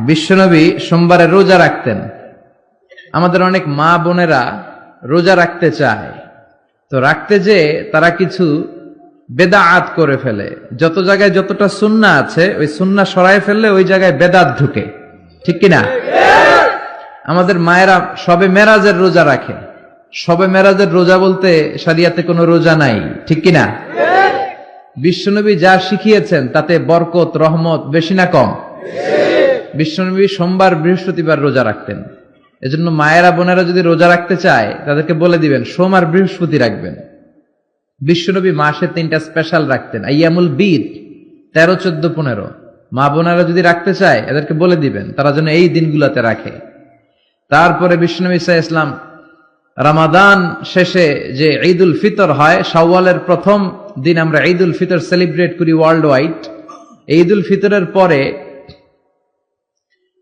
বিশ্বনবী সোমবারে রোজা রাখতেন। আমাদের অনেক মা বোনেরা রোজা রাখতে চায়, তো রাখতে যে তারা কিছু বেদাআত করে ফেলে। যত জায়গায় যতটা সুন্নাহ আছে ওই সুন্নাহ সরায় ফেললে ওই জায়গায় বেদাত ঢুকে, ঠিক কিনা? আমাদের মায়েরা শবে মেরাজের রোজা রাখে। শবে মেরাজের রোজা বলতে শরিয়াতে কোনো রোজা নাই, ঠিক কিনা? বিশ্বনবী যা শিখিয়েছেন তাতে বরকত রহমত বেশি না কম? বিশ্বনবী সোমবার বৃহস্পতিবার রোজা রাখতেন। এজন্য মায়েরা বোনেরা যদি রোজা রাখতে চায় তাদেরকে বলে দিবেন সোম আর বৃহস্পতি রাখবেন। বিশ্বনবী মাসে 3টা স্পেশাল রাখতেন, আইয়ামুল বীদ 13, 14, 15। মা বোনেরা যদি রাখতে চায় এদেরকে বলে দিবেন তারা যেন এই দিনগুলোতে রাখে। তারপরে বিশ্বনবী সাল্লাল্লাহু আলাইহি ওয়াসাল্লাম রমাদান শেষে যে ঈদুল ফিতর হয়, শাওয়ালের প্রথম দিন আমরা ঈদুল ফিতর সেলিব্রেট করি ওয়ার্ল্ড ওয়াইড। ঈদুল ফিতরের পরে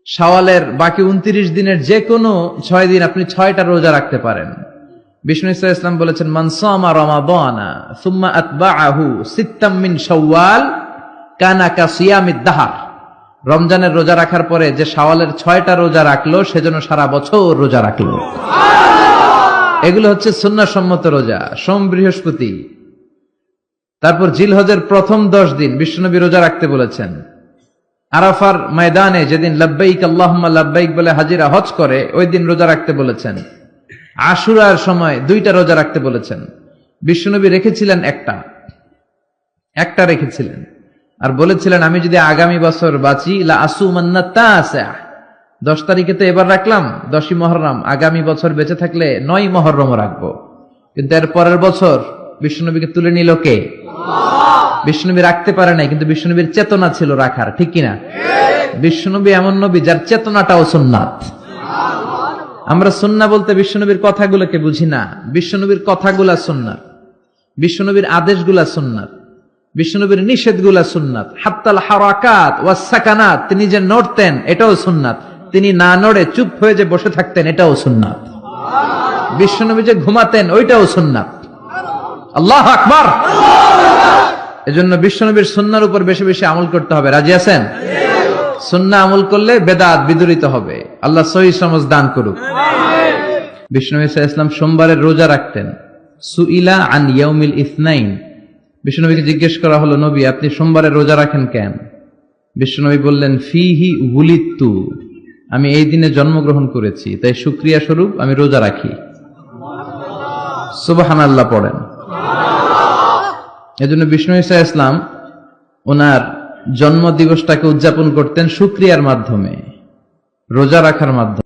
শাওয়ালের বাকি 29 দিনের যে কোনো 6 দিন আপনি 6টা রোজা রাখতে পারেন। বিষ্ণু সাল্লাল্লাহু আলাইহি ওয়াসাল্লাম বলেছেন, মান সামা রমাদানা সুম্মা আতবাআহু সিত্তাম মিন শাওয়াল কানা কাসিয়ামিদ দাহর। রমজানের রোজা রাখার পরে যে শাওয়ালের 6টা রোজা রাখলো সেজন্য সারা বছর রোজা রাখলো। এগুলো হচ্ছে সুন্নাহ সম্মত রোজা, সোম বৃহস্পতি। তারপর জিলহজের প্রথম 10 দিন বিশ্বনবী রোজা রাখতে বলেছেন। আরাফার ময়দানে যেদিন লাব্বাইক আল্লাহুম্মা লাব্বাইক বলে হাজিরা হজ করে ওই দিন রোজা রাখতে বলেছেন। আশুরার সময় 2টা রোজা রাখতে বলেছেন। বিশ্বনবী রেখেছিলেন একটা রেখেছিলেন আর বলেছিলেন, আমি যদি আগামী বছর বাঁচি লা আসুমান্না তাসা। 10 তারিখে তো এবার রাখলাম 10ই মুহররম, আগামী বছর বেঁচে থাকলে 9ই মুহররম রাখবো। কিন্তু এর পরের বছর বিশ্বনবীকে তুলে নিল কে? বিশ্বনবী রাখতে পারে নাই, কিন্তু বিশ্বনবীর চেতনা ছিল রাখার, ঠিক কিনা? বিশ্বনবী এমন নবী যার চেতনাটাও সুন্নাত। আমরা সুন্নাহ বলতে বিশ্বনবীর কথাগুলোকে বুঝি না। বিশ্বনবীর কথাগুলা সুন্নাত, বিশ্বনবীর আদেশগুলা সুন্নাত, বিশ্বনবীর নিষেধগুলা সুন্নাত। হাত্তাল হারাকাত ওয়াস সাকানাত, তিনি যে নড়তেন এটাও সুন্নাত। তিনি না নড়ে চুপ হয়ে যে বসে থাকতেন এটাও সুন্নাত। বিশ্বনবী যে ঘুমাতেন ওইটাও সুন্নাত। আল্লাহু আকবার। এজন্য বিশ্বনবীর সুন্নাহর উপর বেশি বেশি আমল করতে হবে। রাজি আছেন? সুন্নাহ আমল করলে বেদাত বিদুরিত হবে। আল্লাহ সহিহ সমঝ দান করুক। বিশ্বনবী সাল্লাল্লাহু আলাইহি ওয়াসাল্লাম সোমবারের রোজা রাখতেন। সুইলা আন ইয়াউমিল ইসনাইন, বিশ্বনবীকে জিজ্ঞেস করা হলো, নবী আপনি সোমবারের রোজা রাখেন কেন? বিশ্বনবী বললেন, ফিহি উলিদতু, আমি এই দিনে জন্মগ্রহণ করেছি তাই শুকরিয়া স্বরূপ আমি রোজা রাখি। সুবহানাল্লাহ পড়েন। এজন্য বিষ্ণু ঈসা ইসলাম ওনার জন্ম দিবসটাকে উদযাপন করতেন শুকরিয়ার মাধ্যমে, রোজা রাখার মাধ্যমে।